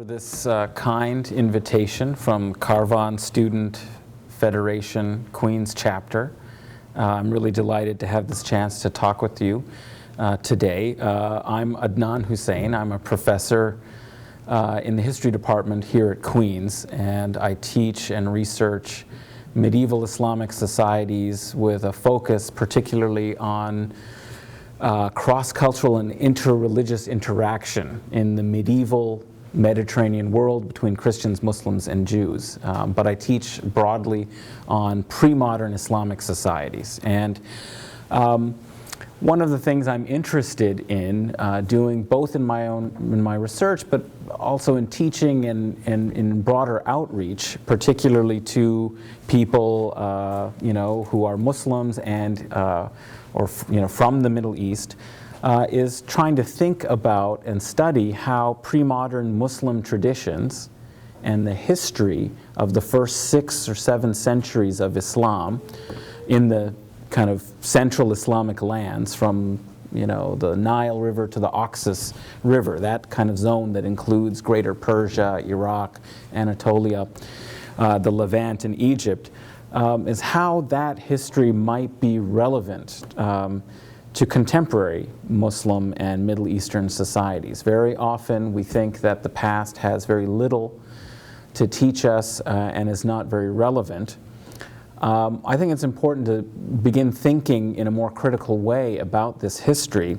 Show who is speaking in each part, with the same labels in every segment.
Speaker 1: for this kind invitation from Karvan Student Federation Queens Chapter. I'm really delighted to have this chance to talk with you today. I'm Adnan Hussain. I'm a professor in the history department here at Queens, and I teach and research medieval Islamic societies with a focus particularly on cross-cultural and inter-religious interaction in the medieval Mediterranean world between Christians, Muslims, and Jews. But I teach broadly on pre-modern Islamic societies. And one of the things I'm interested in doing, both in my research, but also in teaching and in broader outreach, particularly to people who are Muslims and from the Middle East, is trying to think about and study how pre-modern Muslim traditions and the history of the first 6 or 7 centuries of Islam in the kind of central Islamic lands from the Nile River to the Oxus River, that kind of zone that includes Greater Persia, Iraq, Anatolia, the Levant, and Egypt, is how that history might be relevant to contemporary Muslim and Middle Eastern societies. Very often we think that the past has very little to teach us and is not very relevant. I think it's important to begin thinking in a more critical way about this history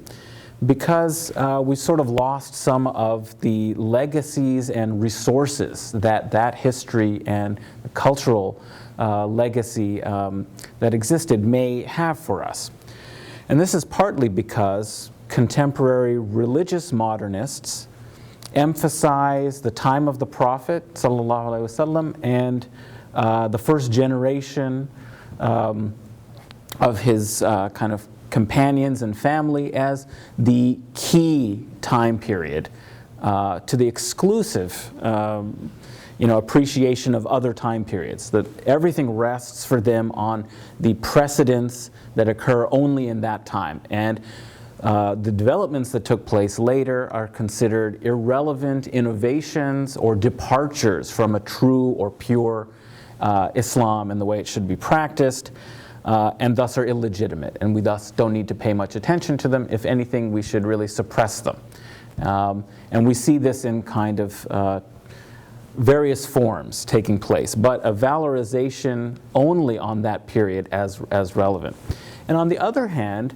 Speaker 1: because we sort of lost some of the legacies and resources that history and cultural legacy that existed may have for us. And this is partly because contemporary religious modernists emphasize the time of the Prophet sallallahu alaihi wasallam and the first generation of his kind of companions and family as the key time period to the exclusive appreciation of other time periods, that everything rests for them on the precedents that occur only in that time. And the developments that took place later are considered irrelevant innovations or departures from a true or pure Islam and the way it should be practiced, and thus are illegitimate. And we thus don't need to pay much attention to them. If anything, we should really suppress them. And we see this in kind of various forms taking place, but a valorization only on that period as relevant. And on the other hand,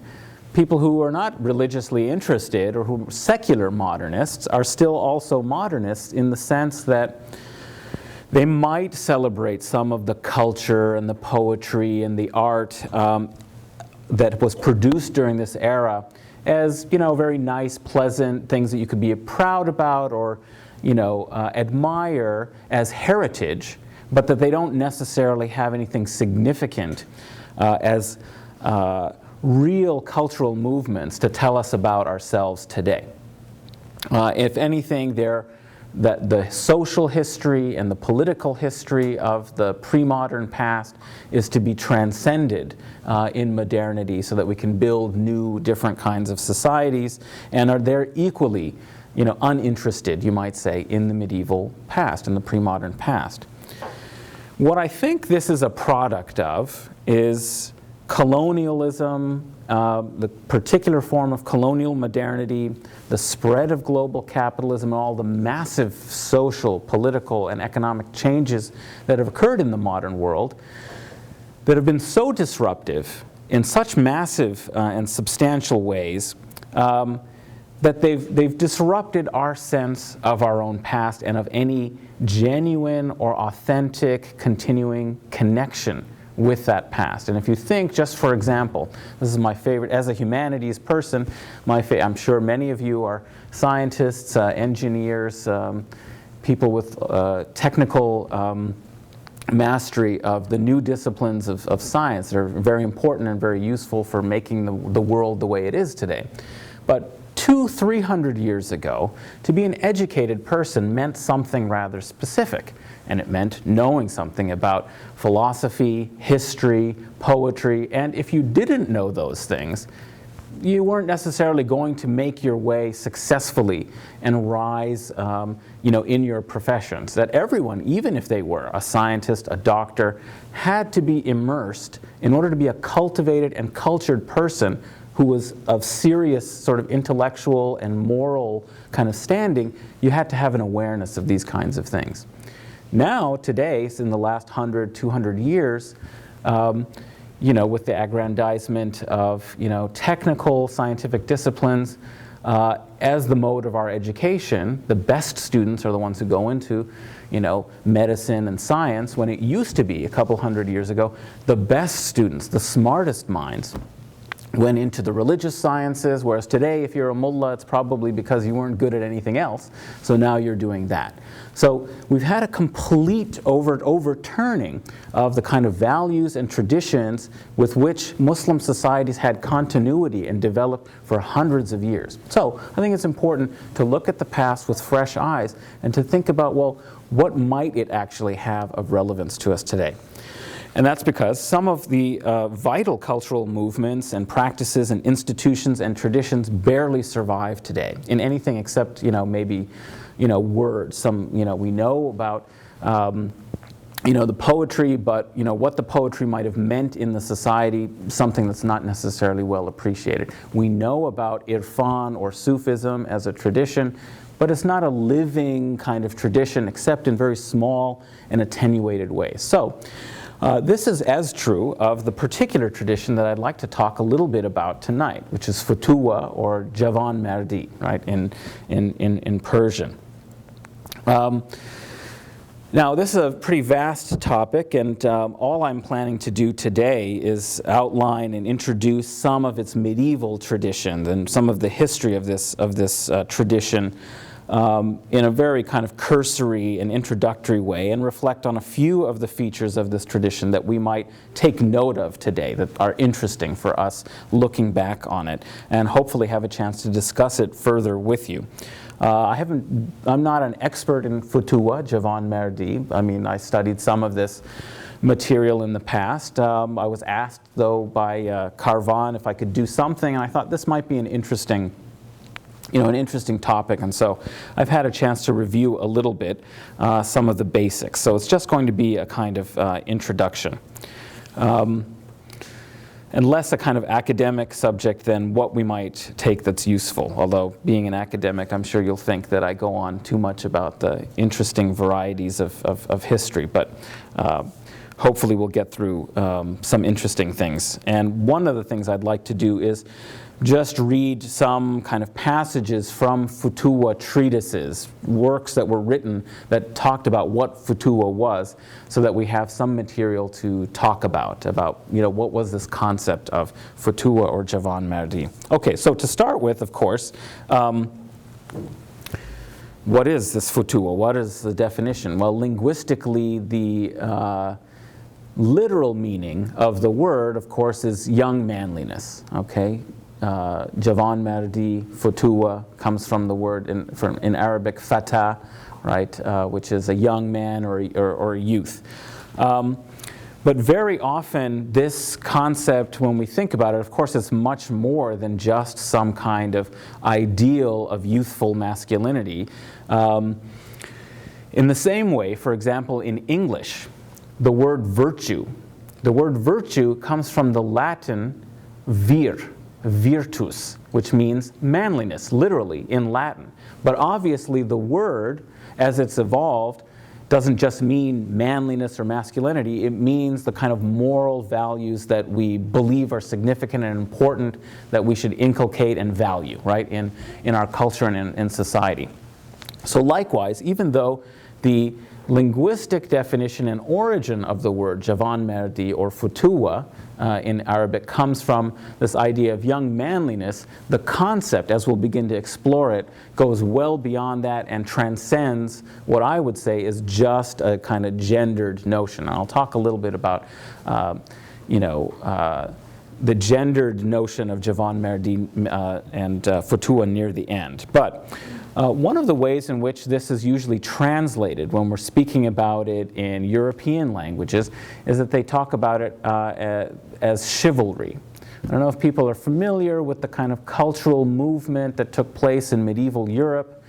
Speaker 1: people who are not religiously interested or who are secular modernists are still also modernists in the sense that they might celebrate some of the culture and the poetry and the art that was produced during this era as very nice, pleasant things that you could be proud about or admire as heritage, but that they don't necessarily have anything significant as real cultural movements to tell us about ourselves today. If anything, that the social history and the political history of the pre-modern past is to be transcended in modernity so that we can build new, different kinds of societies, and are there equally uninterested, you might say, in the medieval past, in the pre-modern past. What I think this is a product of is colonialism, the particular form of colonial modernity, the spread of global capitalism, and all the massive social, political, and economic changes that have occurred in the modern world that have been so disruptive in such massive and substantial ways that they've disrupted our sense of our own past and of any genuine or authentic continuing connection with that past. And if you think, just for example, this is my favorite, as a humanities person, I'm sure many of you are scientists, engineers, people with technical mastery of the new disciplines of science that are very important and very useful for making the world the way it is today. But 200-300 years ago, to be an educated person meant something rather specific. And it meant knowing something about philosophy, history, poetry, and if you didn't know those things, you weren't necessarily going to make your way successfully and rise in your professions. That everyone, even if they were a scientist, a doctor, had to be immersed in order to be a cultivated and cultured person who was of serious sort of intellectual and moral kind of standing. You had to have an awareness of these kinds of things. Now, today, in the last 100, 200 years, with the aggrandizement of technical scientific disciplines as the mode of our education, the best students are the ones who go into medicine and science, when it used to be a couple hundred years ago, the best students, the smartest minds, went into the religious sciences, whereas today, if you're a mullah, it's probably because you weren't good at anything else, so now you're doing that. So we've had a complete overturning of the kind of values and traditions with which Muslim societies had continuity and developed for hundreds of years. So I think it's important to look at the past with fresh eyes and to think about, well, what might it actually have of relevance to us today? And that's because some of the vital cultural movements and practices and institutions and traditions barely survive today in anything except, maybe, words. Some, we know about, the poetry, but, what the poetry might have meant in the society, something that's not necessarily well appreciated. We know about Irfan or Sufism as a tradition, but it's not a living kind of tradition except in very small and attenuated ways. So, this is as true of the particular tradition that I'd like to talk a little bit about tonight, which is Futuwa or Jawonmerdی, right, in Persian. Now, this is a pretty vast topic, and all I'm planning to do today is outline and introduce some of its medieval tradition and some of the history of this tradition in a very kind of cursory and introductory way, and reflect on a few of the features of this tradition that we might take note of today that are interesting for us looking back on it, and hopefully have a chance to discuss it further with you. I'm not an expert in Futuwa, Jawonmerdی. I mean, I studied some of this material in the past. I was asked, though, by Karvan if I could do something, and I thought this might be an interesting topic, and so I've had a chance to review a little bit some of the basics. So it's just going to be a kind of introduction. And less a kind of academic subject than what we might take that's useful. Although, being an academic, I'm sure you'll think that I go on too much about the interesting varieties of history, but hopefully we'll get through some interesting things. And one of the things I'd like to do is just read some kind of passages from Futuwa treatises, works that were written that talked about what Futuwa was, so that we have some material to talk about what was this concept of Futuwa or Jawonmerdí. Okay, so to start with, of course, what is this Futuwa? What is the definition? Well, linguistically, the literal meaning of the word, of course, is young manliness, okay? Jawonmerdí, Futuwa, comes from the word in Arabic, fata, right, which is a young man or a youth. But very often this concept, when we think about it, of course, it's much more than just some kind of ideal of youthful masculinity. In the same way, for example, in English, the word virtue comes from the Latin virtus, which means manliness, literally, in Latin. But obviously the word, as it's evolved, doesn't just mean manliness or masculinity. It means the kind of moral values that we believe are significant and important, that we should inculcate and value, right, in our culture and in society. So likewise, even though the linguistic definition and origin of the word Jawonmerdí or Futuwa in Arabic comes from this idea of young manliness, the concept, as we'll begin to explore it, goes well beyond that and transcends what I would say is just a kind of gendered notion. And I'll talk a little bit about the gendered notion of Jawonmerdí and Futuwa near the end. But one of the ways in which this is usually translated when we're speaking about it in European languages is that they talk about it as chivalry. I don't know if people are familiar with the kind of cultural movement that took place in medieval Europe.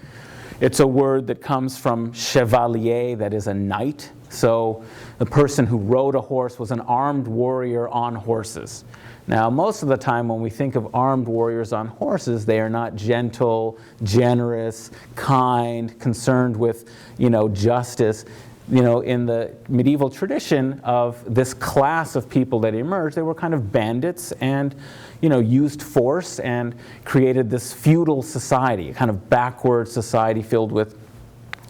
Speaker 1: It's a word that comes from chevalier, that is a knight. So the person who rode a horse was an armed warrior on horses. Now, most of the time when we think of armed warriors on horses, they are not gentle, generous, kind, concerned with, justice. In the medieval tradition of this class of people that emerged, they were kind of bandits and, used force and created this feudal society, a kind of backward society filled with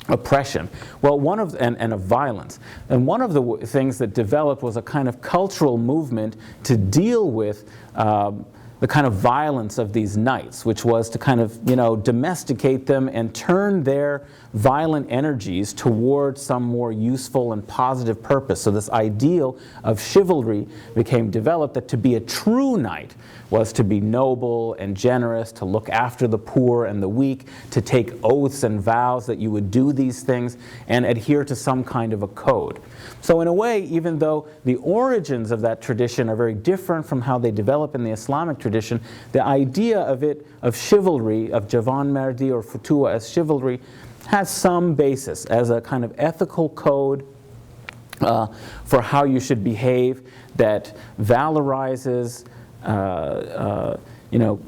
Speaker 1: oppression. Well, and of violence. And one of the things that developed was a kind of cultural movement to deal with the kind of violence of these knights, which was to kind of, domesticate them and turn their violent energies towards some more useful and positive purpose. So this ideal of chivalry became developed, that to be a true knight was to be noble and generous, to look after the poor and the weak, to take oaths and vows that you would do these things and adhere to some kind of a code. So in a way, even though the origins of that tradition are very different from how they develop in the Islamic tradition, the idea of chivalry, of jawonmerdی or فتوت as chivalry, has some basis as a kind of ethical code for how you should behave that valorizes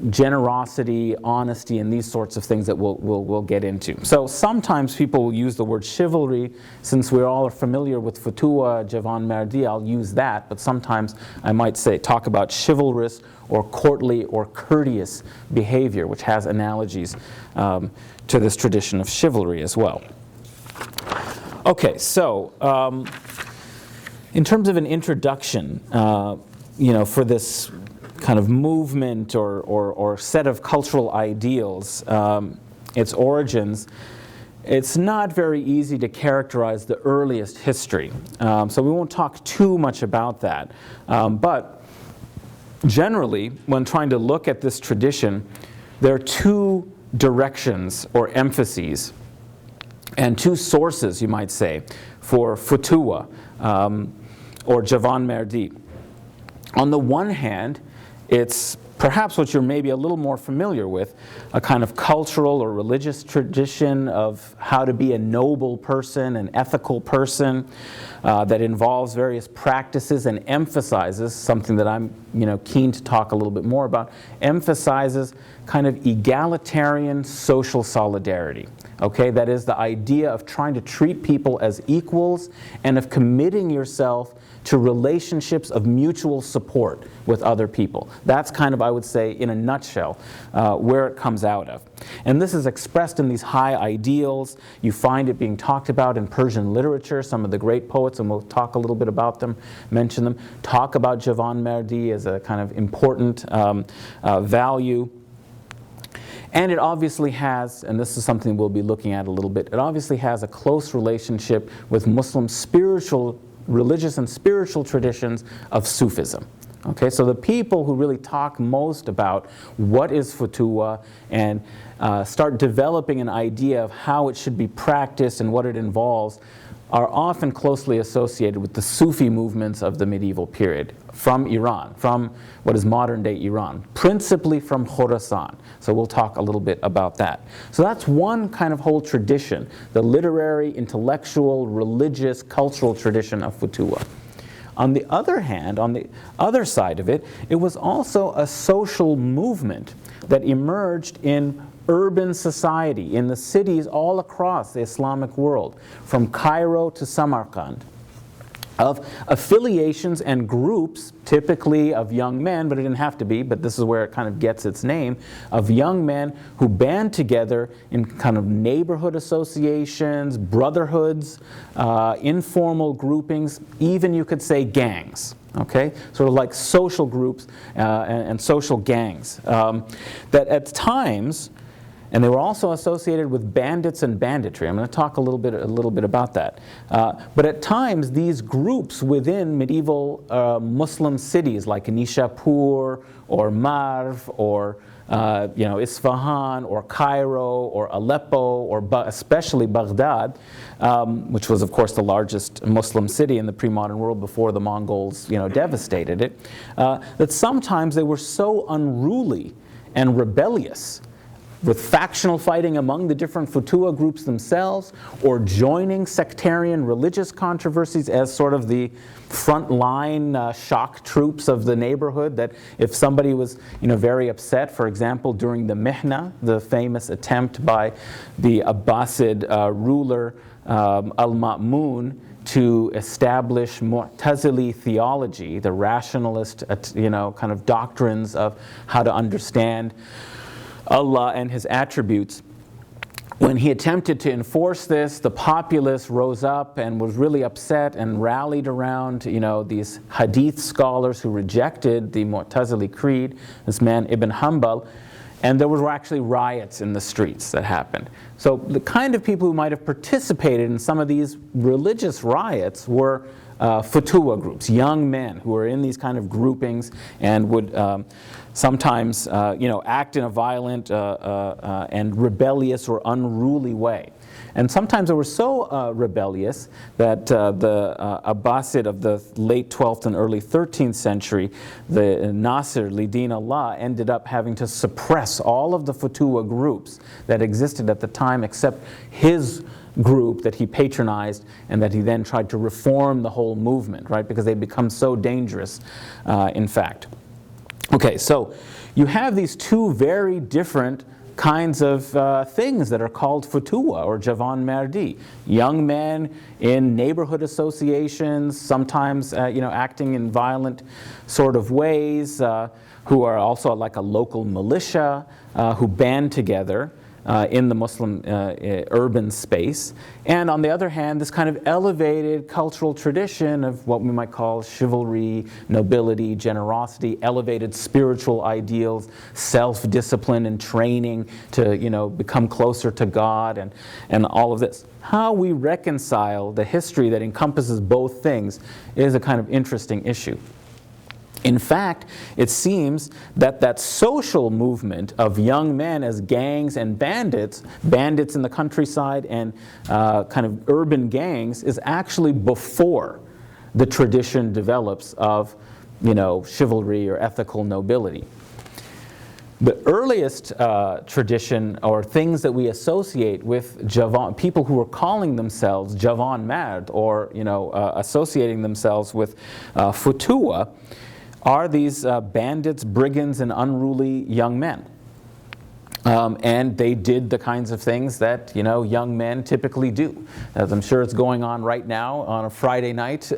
Speaker 1: generosity, honesty, and these sorts of things that we'll get into. So sometimes people will use the word chivalry. Since we're all familiar with فتوت, جوانمردی, I'll use that, but sometimes I might talk about chivalrous or courtly or courteous behavior, which has analogies to this tradition of chivalry as well. Okay, so in terms of an introduction, for this kind of movement or set of cultural ideals, its origins, it's not very easy to characterize the earliest history. So we won't talk too much about that. But generally, when trying to look at this tradition, there are two directions or emphases and two sources, you might say, for فتوت or جوانمردی. On the one hand, it's perhaps what you're maybe a little more familiar with, a kind of cultural or religious tradition of how to be a noble person, an ethical person, that involves various practices and emphasizes something that I'm keen to talk a little bit more about, emphasizes kind of egalitarian social solidarity. Okay, that is the idea of trying to treat people as equals and of committing yourself to relationships of mutual support with other people. That's kind of, I would say, in a nutshell, where it comes out of. And this is expressed in these high ideals. You find it being talked about in Persian literature. Some of the great poets, and we'll talk a little bit about them, mention them, talk about جوانمردی as a kind of important value. And it obviously has, and this is something we'll be looking at a little bit, it obviously has a close relationship with Muslim religious and spiritual traditions of Sufism. Okay, so the people who really talk most about what is فتوت and start developing an idea of how it should be practiced and what it involves are often closely associated with the Sufi movements of the medieval period from Iran, from what is modern-day Iran, principally from Khorasan. So we'll talk a little bit about that. So that's one kind of whole tradition, the literary, intellectual, religious, cultural tradition of فتوت. On the other hand, on the other side of it, it was also a social movement that emerged in urban society, in the cities all across the Islamic world, from Cairo to Samarkand, of affiliations and groups, typically of young men, but it didn't have to be, but this is where it kind of gets its name, of young men who band together in kind of neighborhood associations, brotherhoods, informal groupings, even you could say gangs. Okay, sort of like social groups and social gangs that at times, and they were also associated with bandits and banditry. I'm going to talk a little bit about that. But at times, these groups within medieval Muslim cities like Nishapur or Marv or Isfahan or Cairo or Aleppo or especially Baghdad, which was, of course, the largest Muslim city in the pre-modern world before the Mongols, devastated it, that sometimes they were so unruly and rebellious, with factional fighting among the different Futua groups themselves, or joining sectarian religious controversies as sort of the front-line shock troops of the neighborhood, that if somebody was very upset, for example, during the Mihna, the famous attempt by the Abbasid ruler Al-Ma'mun to establish Mu'tazili theology, the rationalist kind of doctrines of how to understand Allah and His attributes. When he attempted to enforce this, the populace rose up and was really upset and rallied around these hadith scholars who rejected the Mu'tazili creed, this man Ibn Hanbal, and there were actually riots in the streets that happened. So the kind of people who might have participated in some of these religious riots were Futua groups, young men who were in these kind of groupings and would sometimes act in a violent and rebellious or unruly way. And sometimes they were so rebellious that the Abbasid of the late 12th and early 13th century, the Nasir Lidin Allah, ended up having to suppress all of the Futua groups that existed at the time except his group that he patronized and that he then tried to reform the whole movement, right? Because they'd become so dangerous, in fact. Okay, so you have these two very different kinds of things that are called Futua or Jawonmerdی. Young men in neighborhood associations, sometimes acting in violent sort of ways, who are also like a local militia, who band together in the Muslim urban space. And on the other hand, this kind of elevated cultural tradition of what we might call chivalry, nobility, generosity, elevated spiritual ideals, self-discipline and training to become closer to God, and all of this. How we reconcile the history that encompasses both things is a kind of interesting issue. In fact, it seems that social movement of young men as gangs and bandits in the countryside and kind of urban gangs, is actually before the tradition develops of chivalry or ethical nobility. The earliest tradition or things that we associate with people who were calling themselves Jawonmerd or associating themselves with Futua are these bandits, brigands, and unruly young men. And they did the kinds of things that young men typically do. As I'm sure it's going on right now on a Friday night.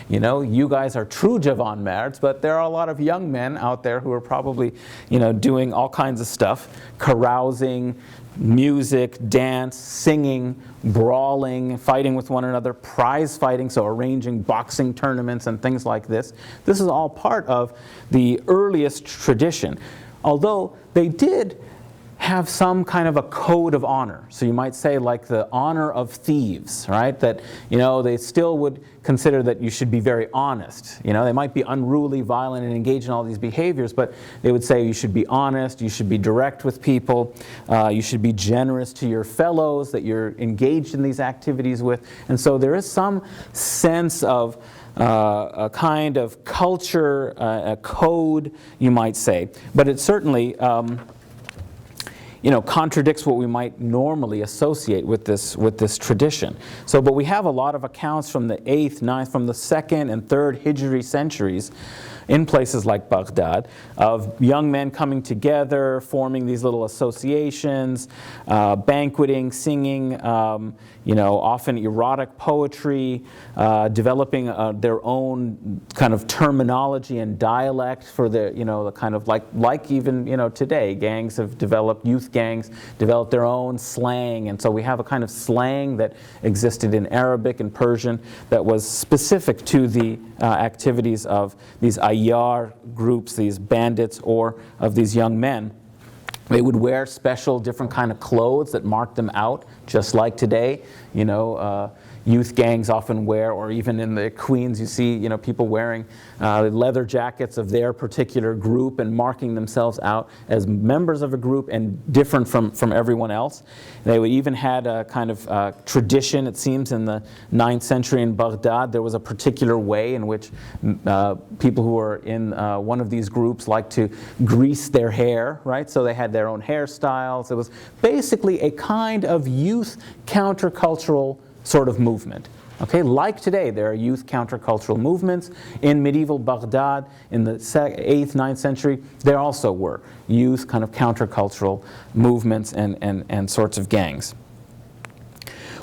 Speaker 1: You guys are true Jawonmerds, but there are a lot of young men out there who are probably doing all kinds of stuff, carousing, music, dance, singing, brawling, fighting with one another, prize fighting, so arranging boxing tournaments and things like this. This is all part of the earliest tradition, although they did have some kind of a code of honor. So you might say like the honor of thieves, right? That, they still would consider that you should be very honest. They might be unruly, violent, and engage in all these behaviors, but they would say you should be honest, you should be direct with people, you should be generous to your fellows that you're engaged in these activities with. And so there is some sense of a kind of culture, a code, you might say. But it certainly contradicts what we might normally associate with this tradition. So, but we have a lot of accounts from the 8th, 9th, from the 2nd and 3rd Hijri centuries in places like Baghdad of young men coming together, forming these little associations, banqueting, singing, often erotic poetry, developing their own kind of terminology and dialect for the kind of like even today, gangs have developed, youth gangs developed their own slang, and so we have a kind of slang that existed in Arabic and Persian that was specific to the activities of these ayyar groups, these bandits, or of these young men. They would wear special different kind of clothes that marked them out, just like today. youth gangs often wear, or even in the Queens you see people wearing leather jackets of their particular group and marking themselves out as members of a group and different from everyone else. They even had a kind of tradition, it seems, in the 9th century in Baghdad. There was a particular way in which people who were in one of these groups liked to grease their hair, right? So they had their own hairstyles. It was basically a kind of youth countercultural sort of movement. Okay, like today, there are youth countercultural movements. In medieval Baghdad, in the 8th, 9th century, there also were youth kind of countercultural movements and sorts of gangs.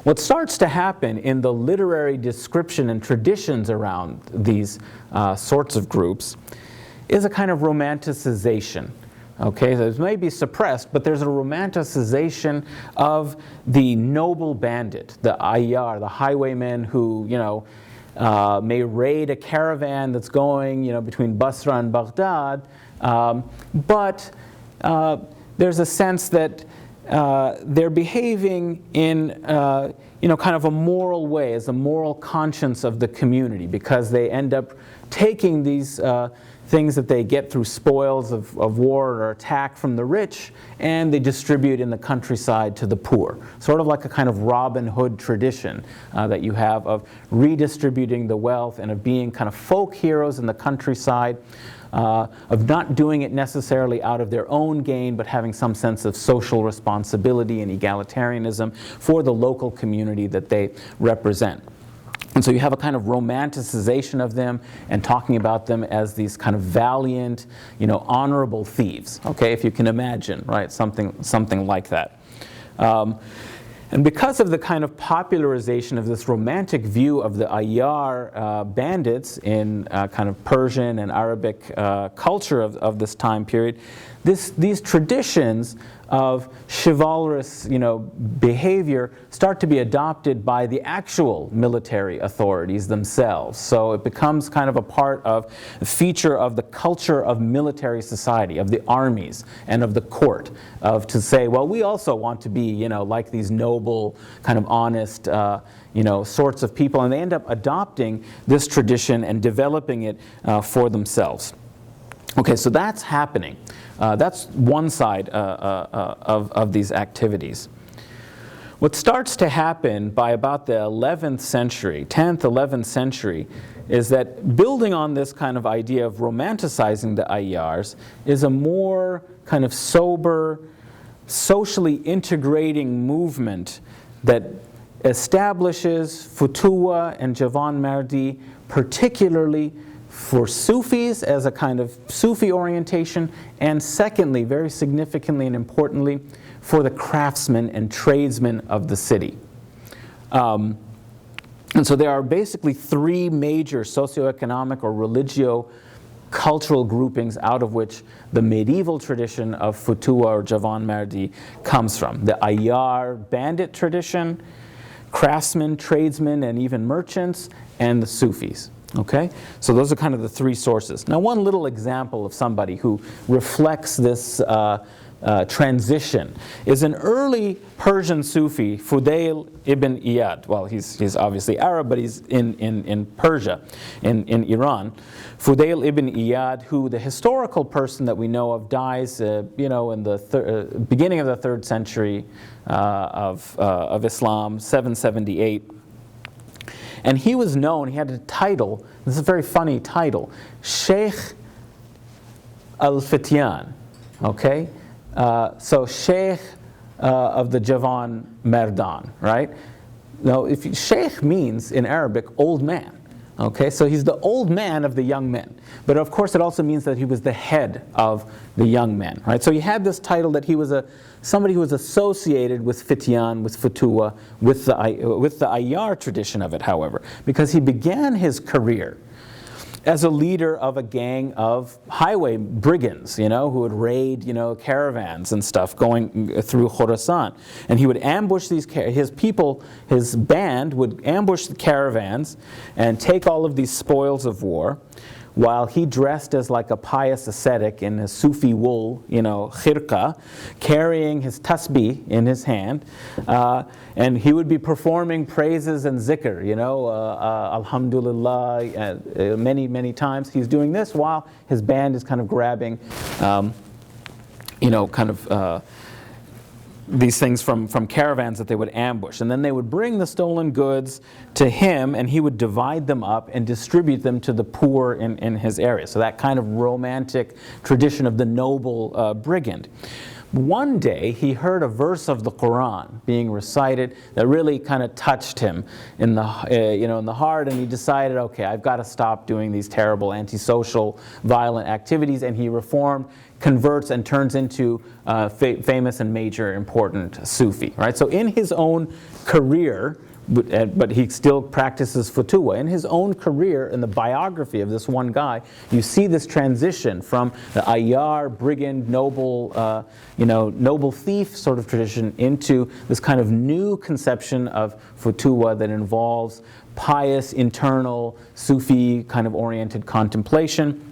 Speaker 1: What starts to happen in the literary description and traditions around these sorts of groups is a kind of romanticization. Okay, those may be suppressed, but there's a romanticization of the noble bandit, the ayyar, the highwayman who, may raid a caravan that's going, between Basra and Baghdad, but there's a sense that they're behaving in, kind of a moral way, as a moral conscience of the community, because they end up taking these things that they get through spoils of war or attack from the rich, and they distribute in the countryside to the poor. Sort of like a kind of Robin Hood tradition that you have of redistributing the wealth and of being kind of folk heroes in the countryside, of not doing it necessarily out of their own gain, but having some sense of social responsibility and egalitarianism for the local community that they represent. And so you have a kind of romanticization of them and talking about them as these kind of valiant, honorable thieves. Okay, if you can imagine, right, something like that. And because of the kind of popularization of this romantic view of the ayyar bandits in kind of Persian and Arabic culture of this time period, these traditions of chivalrous, behavior start to be adopted by the actual military authorities themselves. So it becomes kind of a feature of the culture of military society, of the armies and of the court, to say, well, we also want to be, like these noble, kind of honest, sorts of people, and they end up adopting this tradition and developing it for themselves. Okay, so that's happening. That's one side of these activities. What starts to happen by about the 11th century, 10th, 11th century, is that building on this kind of idea of romanticizing the ayyars is a more kind of sober, socially integrating movement that establishes Futuwa and Jawonmerdی, particularly for Sufis as a kind of Sufi orientation, and secondly, very significantly and importantly, for the craftsmen and tradesmen of the city. And so there are basically three major socioeconomic or religio-cultural groupings out of which the medieval tradition of Futuwa or Jawonmerdی comes from. The ayyar bandit tradition, craftsmen, tradesmen, and even merchants, and the Sufis. Okay, so those are kind of the three sources. Now, one little example of somebody who reflects this transition is an early Persian Sufi, Fudail ibn Iyad. Well, he's obviously Arab, but he's in Persia, in Iran. Fudail ibn Iyad, who the historical person that we know of dies, in the beginning of the 3rd century of Islam, 778. And he was known, he had a title, this is a very funny title, Sheikh al-Fityan, okay? So Sheikh of the Jawonmerdان, right? Now, Sheikh means in Arabic old man, okay? So he's the old man of the young men. But of course it also means that he was the head of the young men, right? So he had this title that he was somebody who was associated with Fityan, with Futuwa, with the ayyar tradition of it, however, because he began his career as a leader of a gang of highway brigands, who would raid, caravans and stuff going through Khorasan. And he would ambush his people, his band would ambush the caravans and take all of these spoils of war, while he dressed as like a pious ascetic in his Sufi wool, khirqa, carrying his tasbih in his hand, and he would be performing praises and zikr, alhamdulillah, many times. He's doing this while his band is kind of grabbing, these things from caravans that they would ambush. And then they would bring the stolen goods to him, and he would divide them up and distribute them to the poor in his area. So that kind of romantic tradition of the noble brigand. One day he heard a verse of the Quran being recited that really kind of touched him in the in the heart, and he decided, okay, I've got to stop doing these terrible antisocial violent activities, and he reformed, converts, and turns into famous and major important Sufi, right? So in his own career, but he still practices futuwa. In his own career, in the biography of this one guy, you see this transition from the ayyar, brigand, noble, noble thief sort of tradition into this kind of new conception of futuwa that involves pious, internal, Sufi kind of oriented contemplation.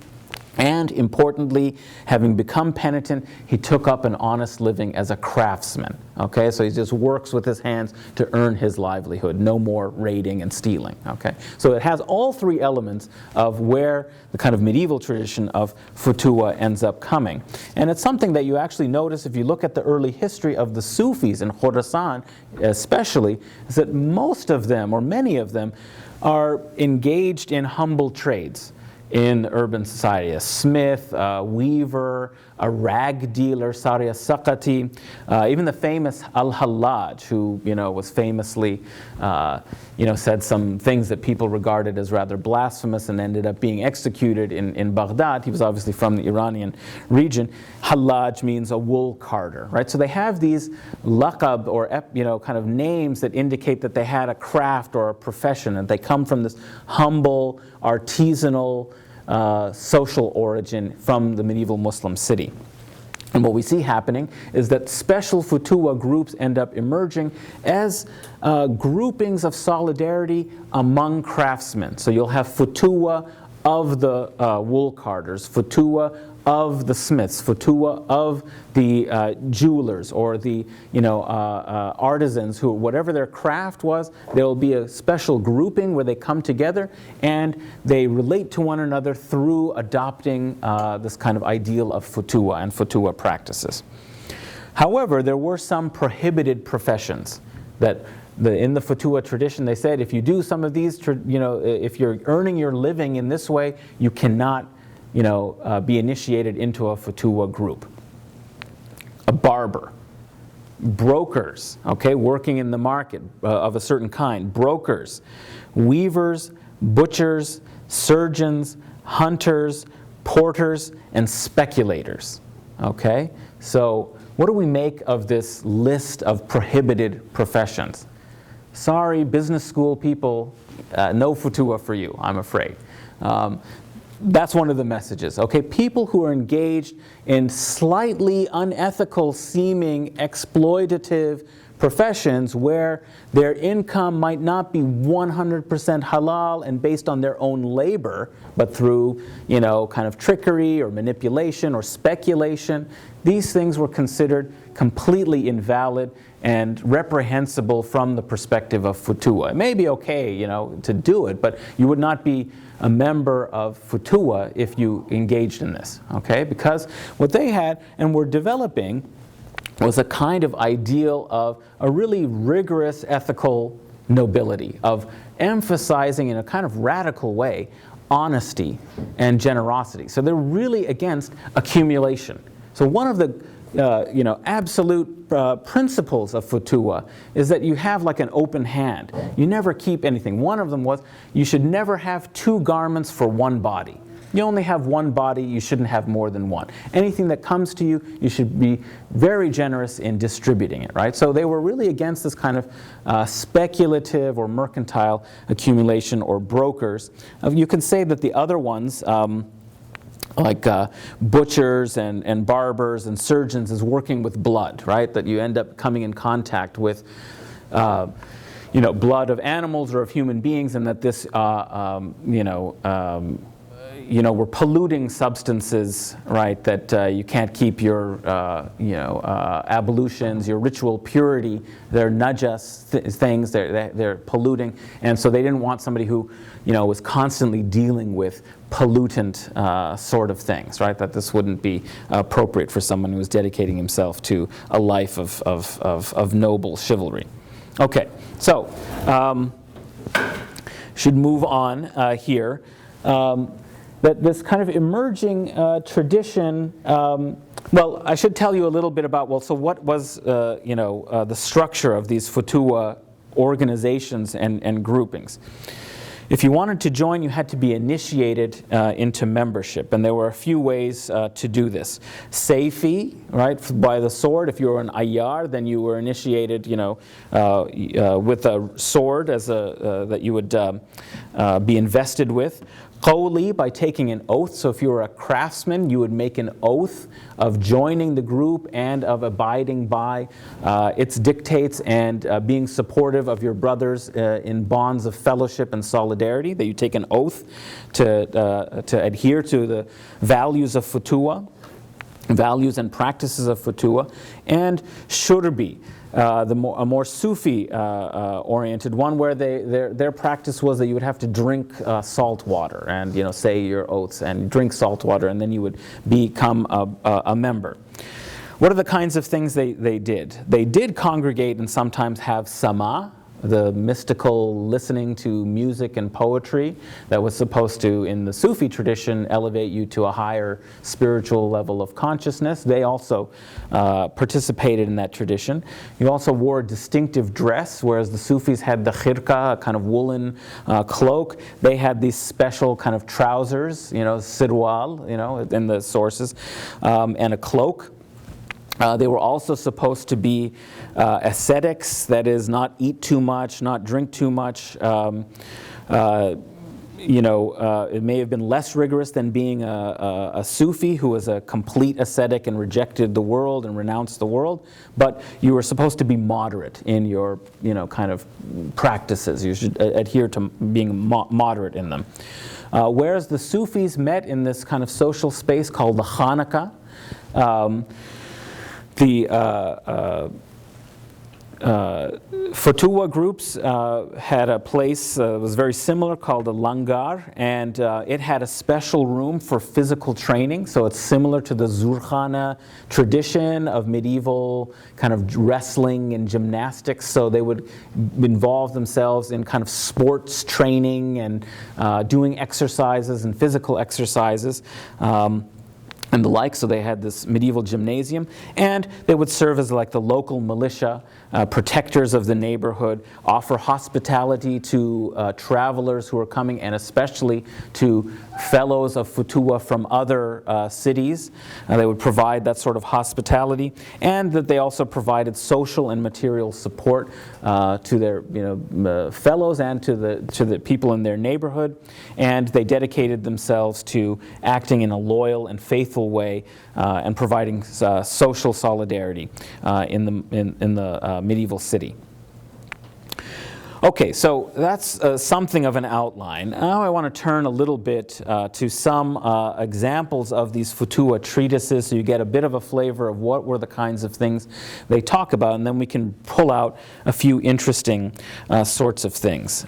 Speaker 1: And importantly, having become penitent, he took up an honest living as a craftsman. Okay, so he just works with his hands to earn his livelihood. No more raiding and stealing. Okay, so it has all three elements of where the kind of medieval tradition of futuwa ends up coming. And it's something that you actually notice if you look at the early history of the Sufis in Khorasan, especially, is that most of them, or many of them, are engaged in humble trades in urban society. A smith, a weaver, a rag dealer, Sariya Sakati, even the famous Al-Hallaj, who was famously said some things that people regarded as rather blasphemous and ended up being executed in Baghdad. He was obviously from the Iranian region. Hallaj means a wool carder, right? So they have these laqab, or kind of names that indicate that they had a craft or a profession, and they come from this humble, artisanal, social origin from the medieval Muslim city. And what we see happening is that special futuwa groups end up emerging as groupings of solidarity among craftsmen. So you'll have futuwa of the wool carders, futuwa of the smiths, futuwa of the jewelers, or the artisans who, whatever their craft was, there will be a special grouping where they come together and they relate to one another through adopting this kind of ideal of futuwa and futuwa practices. However, there were some prohibited professions that in the futuwa tradition they said, if you do some of these, if you're earning your living in this way, you cannot be initiated into a futuwa group. A barber, brokers, okay, working in the market of a certain kind, brokers, weavers, butchers, surgeons, hunters, porters, and speculators, okay? So what do we make of this list of prohibited professions? Sorry, business school people, no futuwa for you, I'm afraid. That's one of the messages, okay? People who are engaged in slightly unethical seeming exploitative professions where their income might not be 100% halal and based on their own labor, but through, kind of trickery or manipulation or speculation, these things were considered completely invalid and reprehensible from the perspective of futuwa. It may be okay, to do it, but you would not be a member of futuwa if you engaged in this, okay? Because what they had and were developing was a kind of ideal of a really rigorous ethical nobility, of emphasizing in a kind of radical way honesty and generosity. So they're really against accumulation. So one of the absolute principles of futuwa is that you have like an open hand. You never keep anything. One of them was you should never have two garments for one body. You only have one body, you shouldn't have more than one. Anything that comes to you, you should be very generous in distributing it, right? So they were really against this kind of speculative or mercantile accumulation or brokers. You can say that the other ones, like butchers and barbers and surgeons, is working with blood, right? That you end up coming in contact with blood of animals or of human beings, and that this were polluting substances, right? That you can't keep your, ablutions, your ritual purity. They're najas things. They're polluting, and so they didn't want somebody who, was constantly dealing with pollutant sort of things, right? That this wouldn't be appropriate for someone who was dedicating himself to a life of noble chivalry. Okay, so should move on here. That this kind of emerging tradition, well, I should tell you a little bit about, so what was, the structure of these Futuwa organizations and groupings. If you wanted to join, you had to be initiated into membership, and there were a few ways to do this. Seifi, right, by the sword. If you were an ayyar, then you were initiated, with a sword as that you would be invested with. Qawli, by taking an oath. So if you were a craftsman, you would make an oath of joining the group and of abiding by its dictates and being supportive of your brothers in bonds of fellowship and solidarity, that you take an oath to adhere to the values of Futuwa, values and practices of Futuwa. And Shurbi, a more Sufi oriented one, where their practice was that you would have to drink salt water and say your oaths and drink salt water, and then you would become a member. What are the kinds of things they did? They did congregate and sometimes have sama, the mystical listening to music and poetry that was supposed to, in the Sufi tradition, elevate you to a higher spiritual level of consciousness. They also participated in that tradition. You also wore distinctive dress, whereas the Sufis had the khirka, a kind of woolen cloak. They had these special kind of trousers, sirwal, in the sources, and a cloak. They were also supposed to be ascetics, that is, not eat too much, not drink too much. It may have been less rigorous than being a Sufi who was a complete ascetic and rejected the world and renounced the world, but you were supposed to be moderate in your, kind of practices. You should adhere to being moderate in them. Whereas the Sufis met in this kind of social space called the Khanaka. The Futuwa groups had a place that was very similar called a langar, and it had a special room for physical training. So it's similar to the Zurkhana tradition of medieval kind of wrestling and gymnastics. So they would involve themselves in kind of sports training and doing exercises and physical exercises. And the like, so they had this medieval gymnasium, and they would serve as like the local militia, protectors of the neighborhood, offer hospitality to travelers who are coming, and especially to fellows of Futuwa from other cities. They would provide that sort of hospitality, and that they also provided social and material support to their fellows and to the people in their neighborhood, and they dedicated themselves to acting in a loyal and faithful way and providing social solidarity in the medieval city. Okay, so that's something of an outline. Now I want to turn a little bit to some examples of these Futuwa treatises, so you get a bit of a flavor of what were the kinds of things they talk about, and then we can pull out a few interesting sorts of things.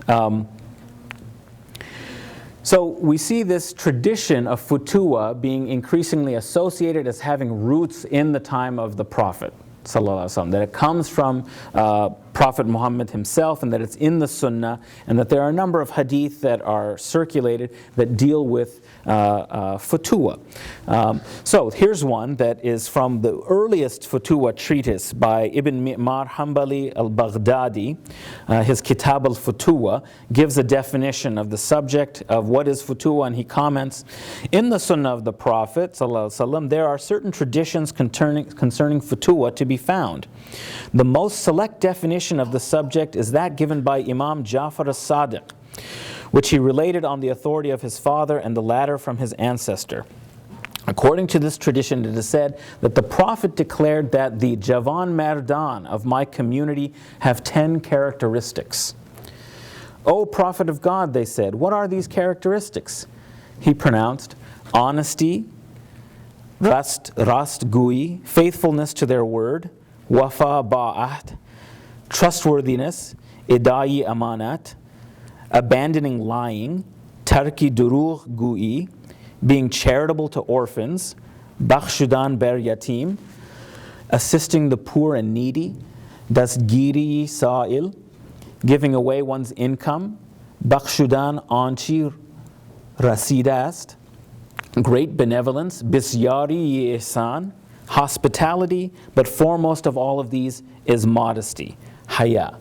Speaker 1: So we see this tradition of Futuwa being increasingly associated as having roots in the time of the Prophet, sallallahu alaihi wasallam, that it comes from Prophet Muhammad himself, and that it's in the Sunnah, and that there are a number of hadith that are circulated that deal with Futuwa. So here's one that is from the earliest Futuwa treatise by Ibn Mi'mar Hanbali al-Baghdadi. His Kitab al-Futuwa gives a definition of the subject of what is Futuwa, and he comments, in the Sunnah of the Prophet sallallahu alaihi wasallam, there are certain traditions concerning Futuwa to be found. The most select definition of the subject is that given by Imam Ja'far as-Sadiq, which he related on the authority of his father and the latter from his ancestor. According to this tradition, it is said that the Prophet declared that the Jawanmerdaan of my community have 10 characteristics. O Prophet of God, they said, what are these characteristics? he pronounced honesty, rastgui, faithfulness to their word, wafa ba'at, trustworthiness, idai amanat, abandoning lying, tarki durugh gui, being charitable to orphans, bakhshudan ber yatim, assisting the poor and needy, dasgiri sa'il, giving away one's income, bakhshudan anchi rasidast, great benevolence, bisyari ihsan, hospitality, but foremost of all of these is modesty, haya.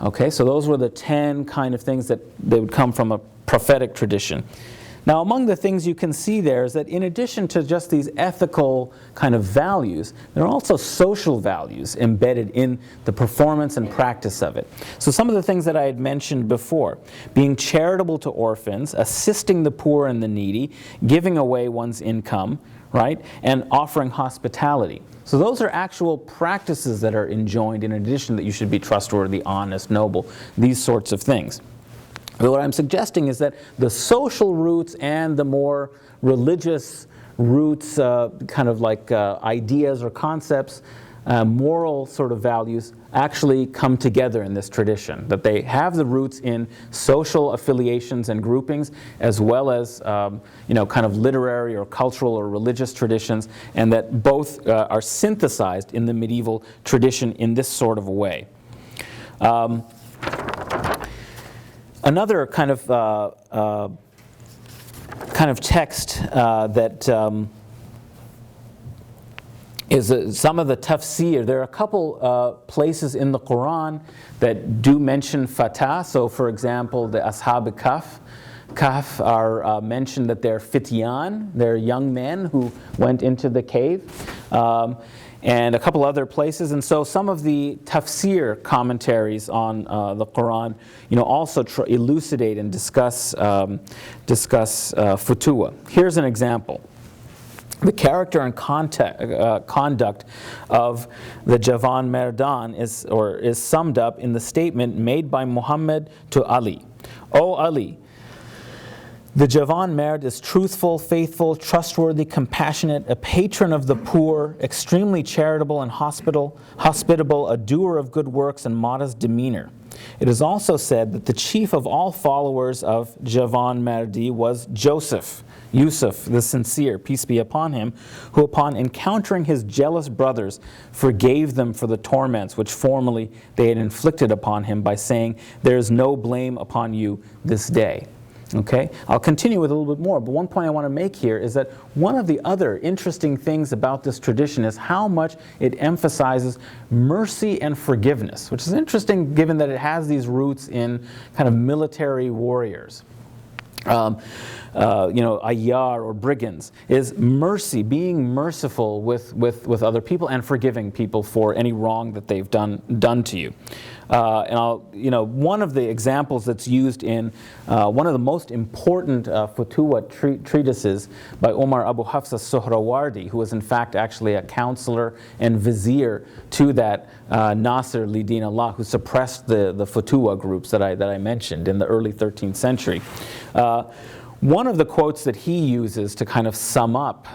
Speaker 1: Okay, so those were the 10 kind of things that they would come from a prophetic tradition. Now, among the things you can see there is that in addition to just these ethical kind of values, there are also social values embedded in the performance and practice of it. So some of the things that I had mentioned before, being charitable to orphans, assisting the poor and the needy, giving away one's income, right, and offering hospitality. So those are actual practices that are enjoined in addition that you should be trustworthy, honest, noble, these sorts of things. But what I'm suggesting is that the social roots and the more religious roots, kind of like ideas or concepts, moral sort of values, actually come together in this tradition. That they have the roots in social affiliations and groupings, as well as kind of literary or cultural or religious traditions, and that both are synthesized in the medieval tradition in this sort of a way. Another kind of text that is some of the tafsir. There are a couple places in the Quran that do mention fatah. So, for example, the Ashab Kahf are mentioned that they're fityan, they're young men who went into the cave. And a couple other places, and so some of the tafsir commentaries on the Quran, also elucidate and discuss futuwa. Here's an example: the character and conduct of the Jawonmerdان is summed up in the statement made by Muhammad to Ali. O Ali, the Jawonmerd is truthful, faithful, trustworthy, compassionate, a patron of the poor, extremely charitable and hospitable, a doer of good works and modest demeanor. It is also said that the chief of all followers of Jawonmerdی was Yusuf, the sincere, peace be upon him, who upon encountering his jealous brothers forgave them for the torments which formerly they had inflicted upon him by saying, "There is no blame upon you this day." Okay, I'll continue with a little bit more, but one point I want to make here is that one of the other interesting things about this tradition is how much it emphasizes mercy and forgiveness, which is interesting given that it has these roots in kind of military warriors. Ayyar or brigands, is mercy, being merciful with other people and forgiving people for any wrong that they've done to you. One of the examples that's used in one of the most important futuwa treatises by Omar Abu Hafs as-Suhrawardi, who was in fact actually a counselor and vizier to that Nasir li-Din Allah, who suppressed the futuwa groups that I mentioned in the early 13th century. One of the quotes that he uses to kind of sum up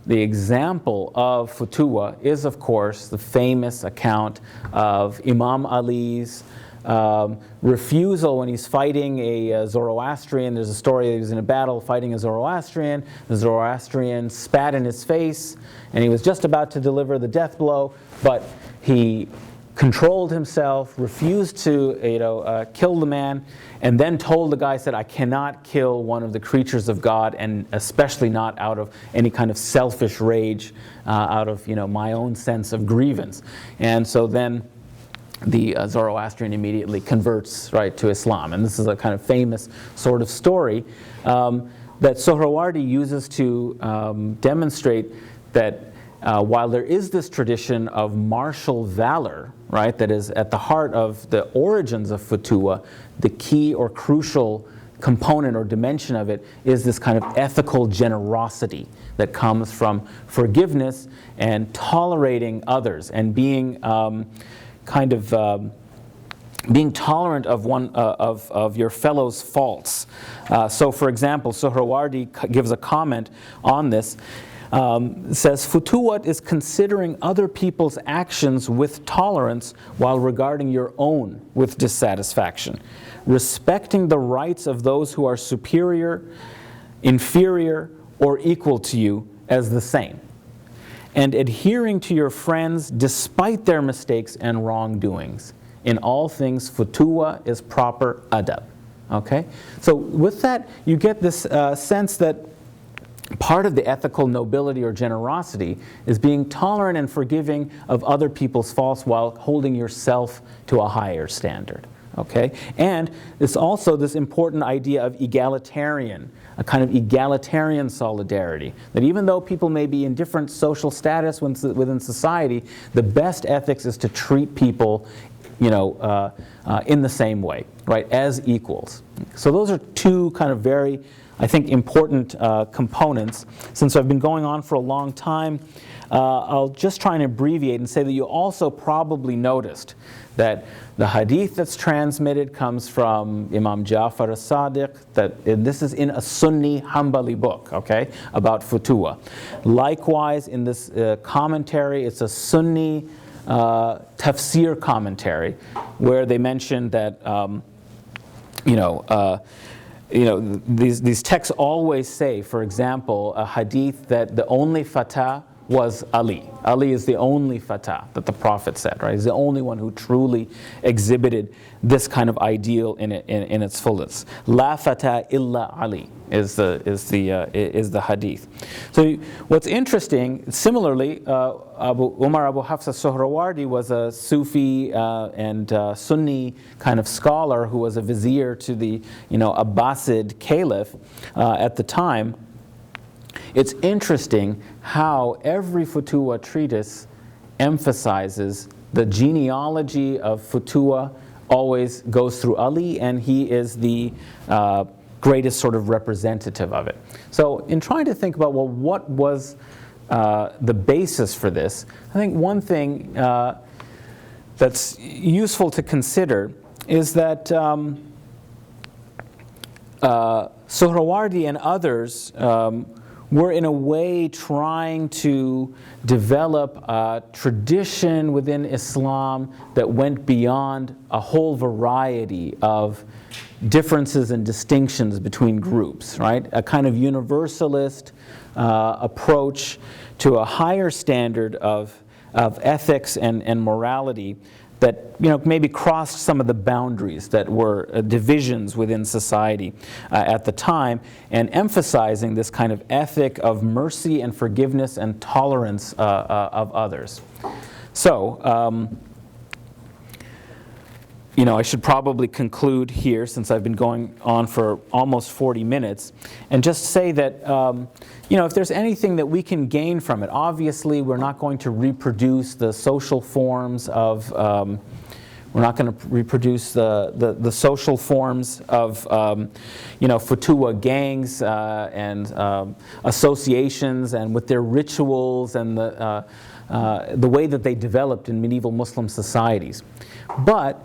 Speaker 1: the example of futuwa is, of course, the famous account of Imam Ali's refusal when he's fighting a Zoroastrian. There's a story that he was in a battle fighting a Zoroastrian. The Zoroastrian spat in his face, and he was just about to deliver the death blow, but he controlled himself, refused to kill the man, and then told the guy, said, "I cannot kill one of the creatures of God, and especially not out of any kind of selfish rage, out of my own sense of grievance." And so then the Zoroastrian immediately converts to Islam. And this is a kind of famous sort of story that Suhrawardi uses to demonstrate that while there is this tradition of martial valor, that is at the heart of the origins of futuwa, the key or crucial component or dimension of it is this kind of ethical generosity that comes from forgiveness and tolerating others and being being tolerant of of your fellow's faults. So, for example, Suhrawardi gives a comment on this. It says, فتوت is considering other people's actions with tolerance while regarding your own with dissatisfaction, respecting the rights of those who are superior, inferior, or equal to you as the same, and adhering to your friends despite their mistakes and wrongdoings. In all things, futuwa is proper adab. Okay? So with that, you get this sense that part of the ethical nobility or generosity is being tolerant and forgiving of other people's faults while holding yourself to a higher standard. Okay? And it's also this important idea of egalitarian, a kind of egalitarian solidarity, that even though people may be in different social status within society, the best ethics is to treat people, in the same way, right, as equals. So those are two kind of very, I think, important components. Since I've been going on for a long time, I'll just try and abbreviate and say that you also probably noticed that the hadith that's transmitted comes from Imam Ja'far as-Sadiq, and this is in a Sunni Hanbali book, okay, about futuwa. Likewise, in this commentary, it's a Sunni tafsir commentary, where they mention that these texts always say, for example, a hadith that the only fatah was Ali. Ali is the only fatah that the Prophet said, right? He's the only one who truly exhibited this kind of ideal in its fullness. La fatah illa Ali is the hadith. So what's interesting, similarly, Umar Abu Hafs as-Suhrawardi was a Sufi and Sunni kind of scholar who was a vizier to the Abbasid caliph at the time. It's interesting how every futuwa treatise emphasizes the genealogy of futuwa always goes through Ali, and he is the greatest sort of representative of it. So in trying to think about, well, what was the basis for this, I think one thing that's useful to consider is that Suhrawardi and others were in a way trying to develop a tradition within Islam that went beyond a whole variety of differences and distinctions between groups, right? A kind of universalist approach to a higher standard of ethics and morality that maybe crossed some of the boundaries that were divisions within society at the time, and emphasizing this kind of ethic of mercy and forgiveness and tolerance of others. So, I should probably conclude here, since I've been going on for almost 40 minutes, and just say that if there's anything that we can gain from it, obviously we're not going to reproduce the social forms of we're not going to reproduce the social forms of futuwa gangs and associations, and with their rituals and the way that they developed in medieval Muslim societies. But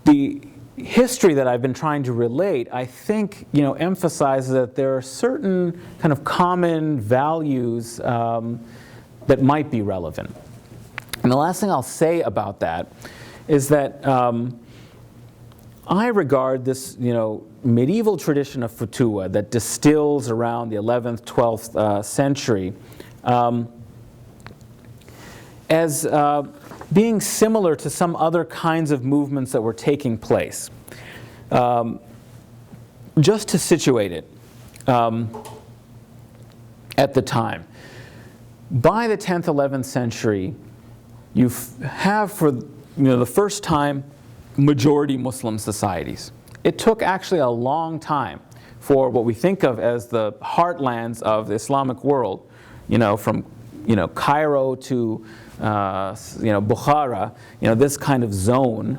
Speaker 1: the history that I've been trying to relate, I think, emphasizes that there are certain kind of common values that might be relevant. And the last thing I'll say about that is that I regard this, medieval tradition of futuwa that distills around the 11th, 12th century as being similar to some other kinds of movements that were taking place. Just to situate it at the time, by the 10th, 11th century, you have for the first time majority Muslim societies. It took actually a long time for what we think of as the heartlands of the Islamic world, from Cairo to Bukhara, this kind of zone.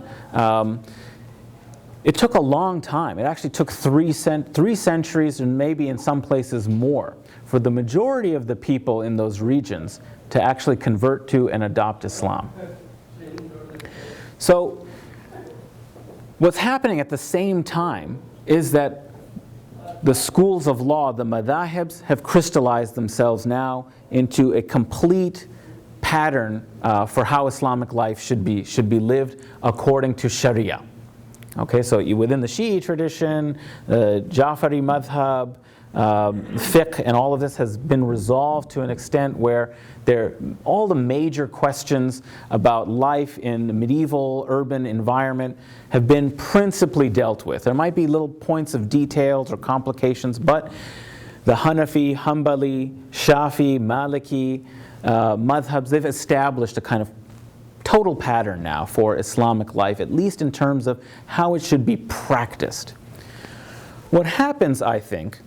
Speaker 1: It took a long time. It actually took three centuries, and maybe in some places more, for the majority of the people in those regions to actually convert to and adopt Islam. So what's happening at the same time is that the schools of law, the madhahibs, have crystallized themselves now into a complete pattern for how Islamic life should be lived according to Sharia. Okay, so within the Shi'i tradition, the Ja'fari madhab, fiqh, and all of this has been resolved to an extent where all the major questions about life in the medieval urban environment have been principally dealt with. There might be little points of details or complications, but the Hanafi, Hanbali, Shafi, Maliki madhabs, they've established a kind of total pattern now for Islamic life, at least in terms of how it should be practiced. What happens, I think,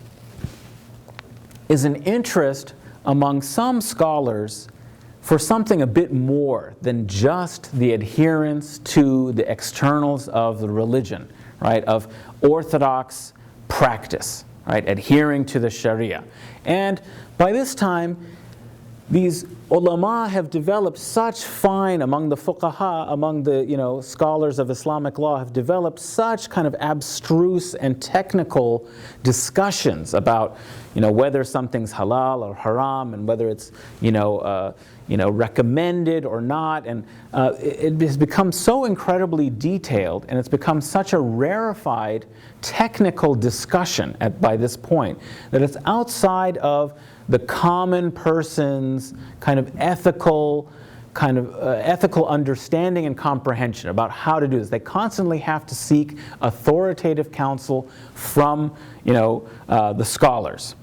Speaker 1: is an interest among some scholars for something a bit more than just the adherence to the externals of the religion, right, of orthodox practice, right, adhering to the Sharia. And by this time, these ulama have developed such fine, among the fuqaha, among the scholars of Islamic law, have developed such kind of abstruse and technical discussions about whether something's halal or haram, and whether it's recommended or not, and it has become so incredibly detailed, and it's become such a rarefied technical discussion by this point that it's outside of the common person's kind of ethical understanding and comprehension about how to do this. They constantly have to seek authoritative counsel from the scholars.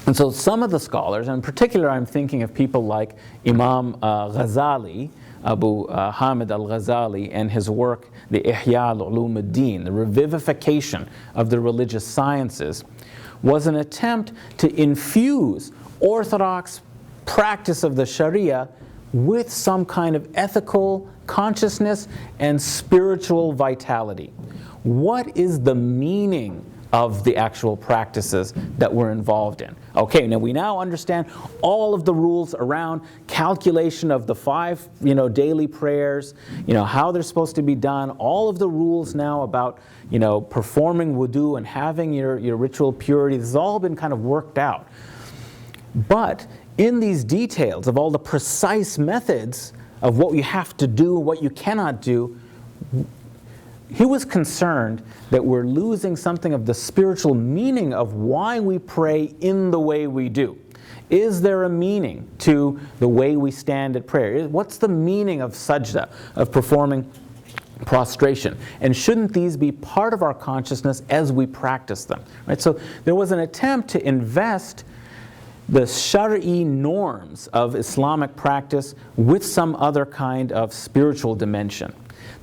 Speaker 1: And so some of the scholars, and in particular I'm thinking of people like Imam Ghazali, Abu Hamid al-Ghazali, and his work, the Ihya al-Ulum-ad-Din, the revivification of the religious sciences, was an attempt to infuse orthodox practice of the Sharia with some kind of ethical consciousness and spiritual vitality. What is the meaning of the actual practices that we're involved in? Okay, now we understand all of the rules around calculation of the 5 daily prayers, how they're supposed to be done, all of the rules now about performing wudu and having your ritual purity. This has all been kind of worked out. But in these details of all the precise methods of what you have to do, what you cannot do, he was concerned that we're losing something of the spiritual meaning of why we pray in the way we do. Is there a meaning to the way we stand at prayer? What's the meaning of sajda, of performing prostration? And shouldn't these be part of our consciousness as we practice them? Right? So there was an attempt to invest the Shari'i norms of Islamic practice with some other kind of spiritual dimension.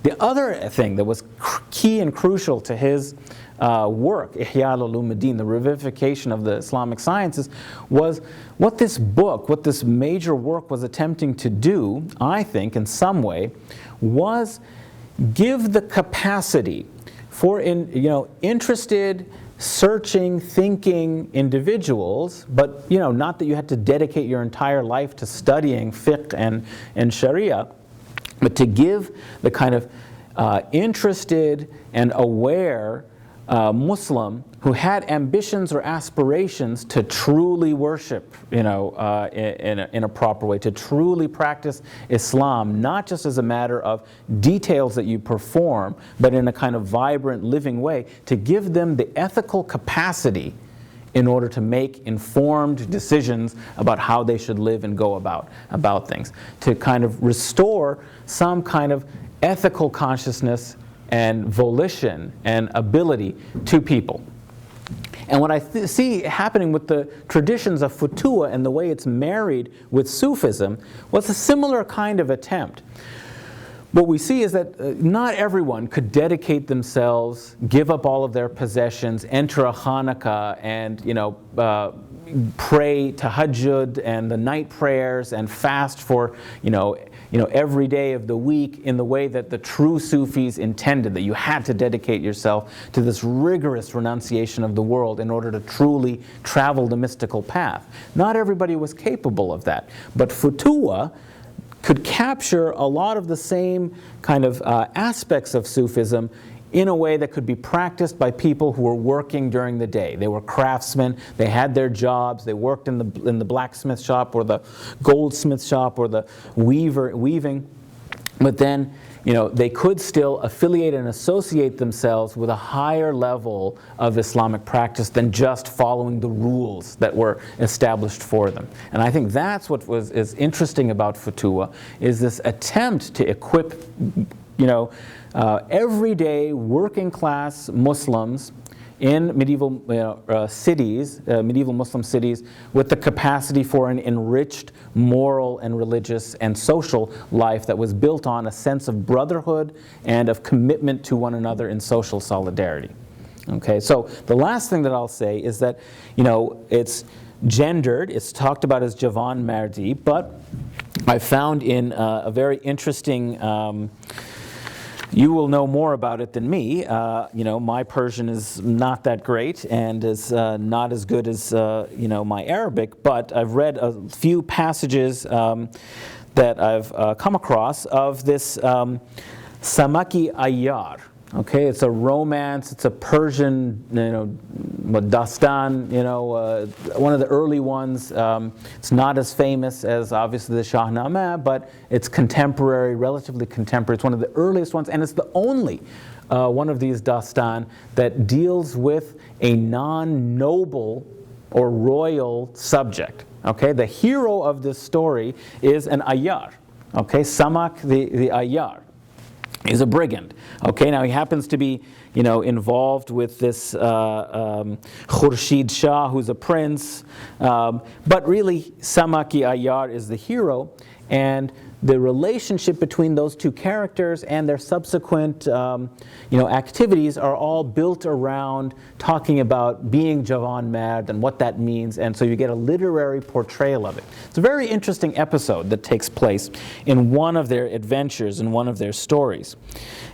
Speaker 1: The other thing that was key and crucial to his work, Ihya al-Ulum-ad-Din, the revivification of the Islamic sciences, was what this book, what this major work was attempting to do, I think, in some way, was give the capacity for interested, searching, thinking individuals, but not that you had to dedicate your entire life to studying fiqh and Sharia, but to give the kind of interested and aware Muslim who had ambitions or aspirations to truly worship, in a proper way, to truly practice Islam, not just as a matter of details that you perform, but in a kind of vibrant, living way, to give them the ethical capacity in order to make informed decisions about how they should live and go about things, to kind of restore some kind of ethical consciousness and volition and ability to people. And what I see happening with the traditions of Futuwa and the way it's married with Sufism was a similar kind of attempt. What we see is that not everyone could dedicate themselves, give up all of their possessions, enter a Hanukkah, and pray tahajjud and the night prayers and fast for every day of the week in the way that the true Sufis intended, that you had to dedicate yourself to this rigorous renunciation of the world in order to truly travel the mystical path. Not everybody was capable of that, but Futuwa could capture a lot of the same kind of aspects of Sufism in a way that could be practiced by people who were working during the day. They were craftsmen, they had their jobs, they worked in the blacksmith shop or the goldsmith shop or the weaving, but then they could still affiliate and associate themselves with a higher level of Islamic practice than just following the rules that were established for them. And I think that's what is interesting about فتوة, is this attempt to equip everyday working class Muslims in medieval cities, medieval Muslim cities, with the capacity for an enriched moral and religious and social life that was built on a sense of brotherhood and of commitment to one another in social solidarity. Okay, so the last thing that I'll say is that, it's gendered, it's talked about as Jawonmerdی, but I found in a very interesting you will know more about it than me. My Persian is not that great and is not as good as my Arabic, but I've read a few passages that I've come across of this Samaki Ayyar. Okay, it's a romance, it's a Persian, dastan, one of the early ones. It's not as famous as obviously the Shahnameh, but it's contemporary, relatively contemporary. It's one of the earliest ones, and it's the only one of these dastan that deals with a non-noble or royal subject. Okay, the hero of this story is an Ayyar. Okay, Samak the Ayyar. He's a brigand. Okay, now he happens to be, involved with this Khurshid Shah, who's a prince. But really, Samaki Ayyar is the hero, and the relationship between those two characters and their subsequent activities are all built around talking about being Jawonmerd and what that means, and so you get a literary portrayal of it. It's a very interesting episode that takes place in one of their adventures, in one of their stories.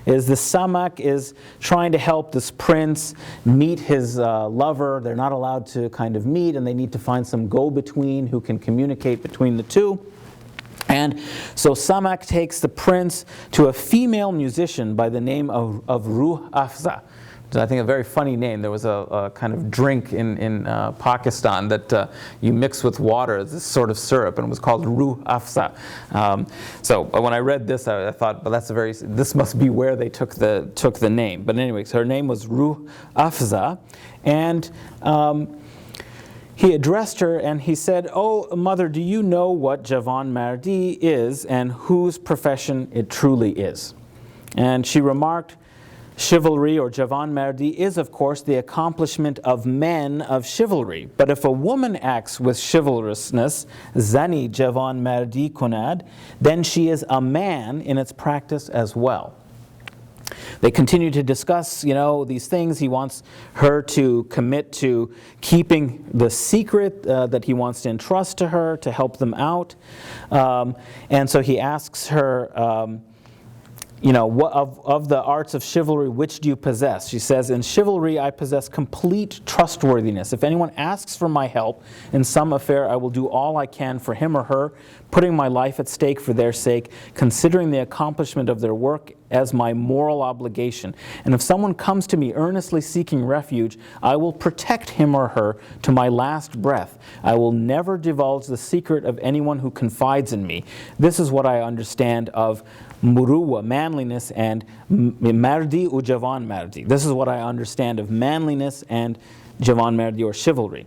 Speaker 1: Is the Samak is trying to help this prince meet his lover. They're not allowed to kind of meet, and they need to find some go-between who can communicate between the two. And so Samak takes the prince to a female musician by the name of Ruh Afza. I think a very funny name. There was a kind of drink in Pakistan that you mix with water, this sort of syrup, and it was called Ruh Afza. So when I read this, I thought, well, this must be where they took the name. But anyways, her name was Ruh Afza, and he addressed her and he said, "Oh, mother, do you know what Jawonmerdی is and whose profession it truly is?" And she remarked, "Chivalry or Jawonmerdی is, of course, the accomplishment of men of chivalry. But if a woman acts with chivalrousness, zani Jawonmerdی kunad, then she is a man in its practice as well." They continue to discuss, these things. He wants her to commit to keeping the secret that he wants to entrust to her to help them out. And so he asks her, what of the arts of chivalry, which do you possess? She says, "In chivalry I possess complete trustworthiness. If anyone asks for my help in some affair, I will do all I can for him or her, putting my life at stake for their sake, considering the accomplishment of their work as my moral obligation. And if someone comes to me earnestly seeking refuge, I will protect him or her to my last breath. I will never divulge the secret of anyone who confides in me. This is what I understand of muruwa, manliness, and mardi u Jawonmerdی. This is what I understand of manliness and Jawonmerdی or chivalry.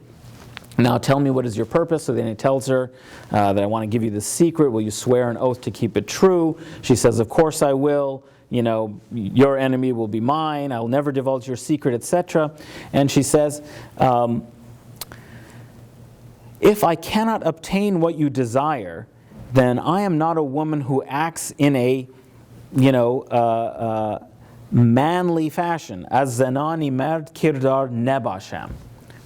Speaker 1: Now tell me, what is your purpose?" So then he tells her that I want to give you this secret. Will you swear an oath to keep it true? She says, "Of course I will. Your enemy will be mine. I will never divulge your secret," etc. And she says, "If I cannot obtain what you desire, then I am not a woman who acts in a, manly fashion. Az zanani mard kirdar nebasham."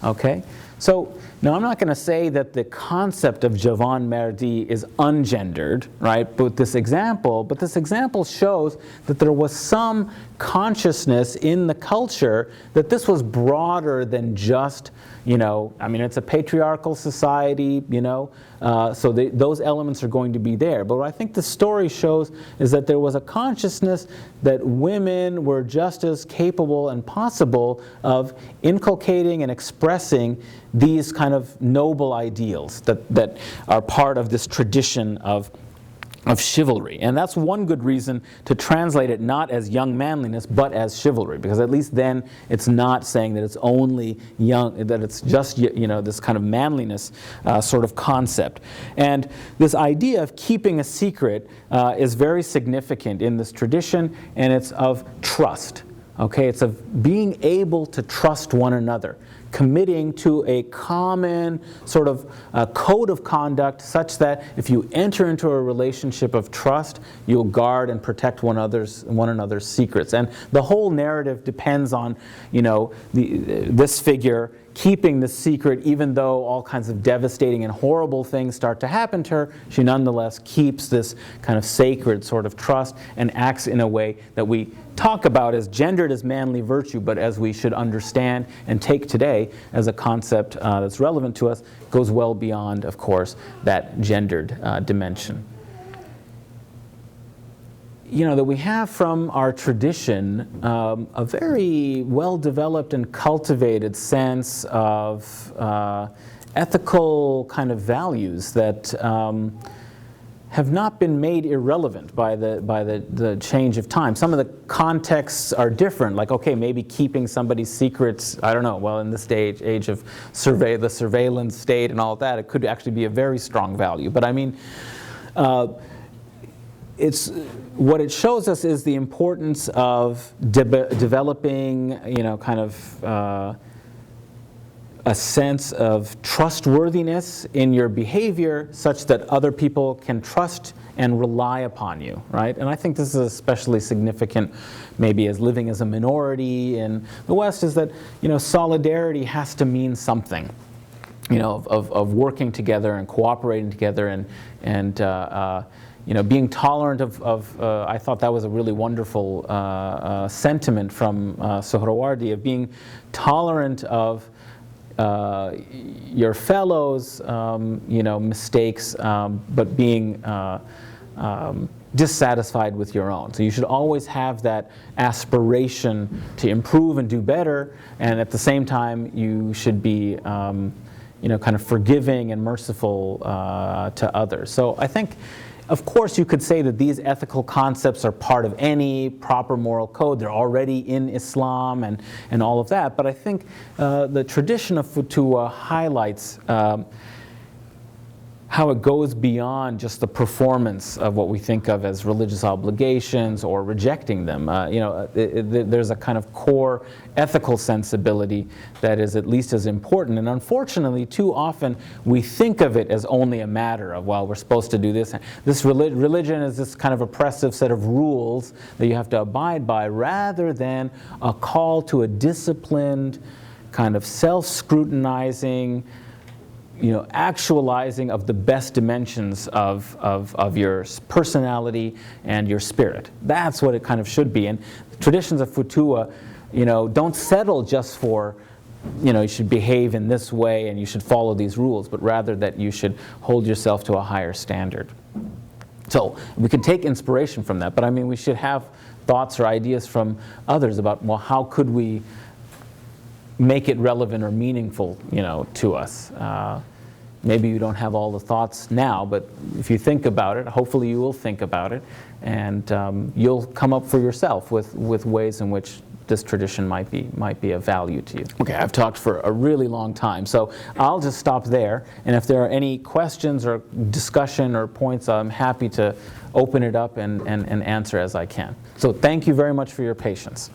Speaker 1: Okay? So now I'm not going to say that the concept of jawonmerdی is ungendered, right? But this example shows that there was some consciousness in the culture that this was broader than just, I mean, it's a patriarchal society, so those elements are going to be there. But what I think the story shows is that there was a consciousness that women were just as capable and possible of inculcating and expressing these kind of noble ideals that are part of this tradition of chivalry. And that's one good reason to translate it not as young manliness, but as chivalry, because at least then it's not saying that it's only young, that it's just, this kind of manliness sort of concept. And this idea of keeping a secret is very significant in this tradition, and it's of trust. Okay, it's of being able to trust one another, committing to a common sort of code of conduct such that if you enter into a relationship of trust, you'll guard and protect one another's secrets. And the whole narrative depends on, this figure keeping the secret, even though all kinds of devastating and horrible things start to happen to her, she nonetheless keeps this kind of sacred sort of trust and acts in a way that we talk about as gendered as manly virtue, but as we should understand and take today as a concept that's relevant to us, goes well beyond, of course, that gendered dimension. That we have from our tradition a very well-developed and cultivated sense of ethical kind of values that have not been made irrelevant by the change of time. Some of the contexts are different, like, okay, maybe keeping somebody's secrets, I don't know, well, in this age of the surveillance state and all of that, it could actually be a very strong value. But I mean, what it shows us is the importance of developing, kind of a sense of trustworthiness in your behavior such that other people can trust and rely upon you, right? And I think this is especially significant maybe as living as a minority in the West, is that, solidarity has to mean something. Of working together and cooperating together and being tolerant of I thought that was a really wonderful sentiment from Sohrawardi, of being tolerant of your fellows, mistakes, but being dissatisfied with your own. So you should always have that aspiration to improve and do better, and at the same time you should be kind of forgiving and merciful to others. So I think, of course, you could say that these ethical concepts are part of any proper moral code. They're already in Islam and all of that. But I think the tradition of فتوت highlights how it goes beyond just the performance of what we think of as religious obligations or rejecting them. There's a kind of core ethical sensibility that is at least as important. And unfortunately, too often we think of it as only a matter of, well, we're supposed to do this. This religion is this kind of oppressive set of rules that you have to abide by, rather than a call to a disciplined, kind of self-scrutinizing, actualizing of the best dimensions of your personality and your spirit. That's what it kind of should be. And the traditions of فتوت, don't settle just for, you should behave in this way and you should follow these rules, but rather that you should hold yourself to a higher standard. So we can take inspiration from that, but I mean, we should have thoughts or ideas from others about, well, how could we make it relevant or meaningful, to us. Maybe you don't have all the thoughts now, but if you think about it, hopefully you will think about it, and you'll come up for yourself with ways in which this tradition might be of value to you. Okay, I've talked for a really long time, so I'll just stop there, and if there are any questions or discussion or points, I'm happy to open it up and answer as I can. So thank you very much for your patience.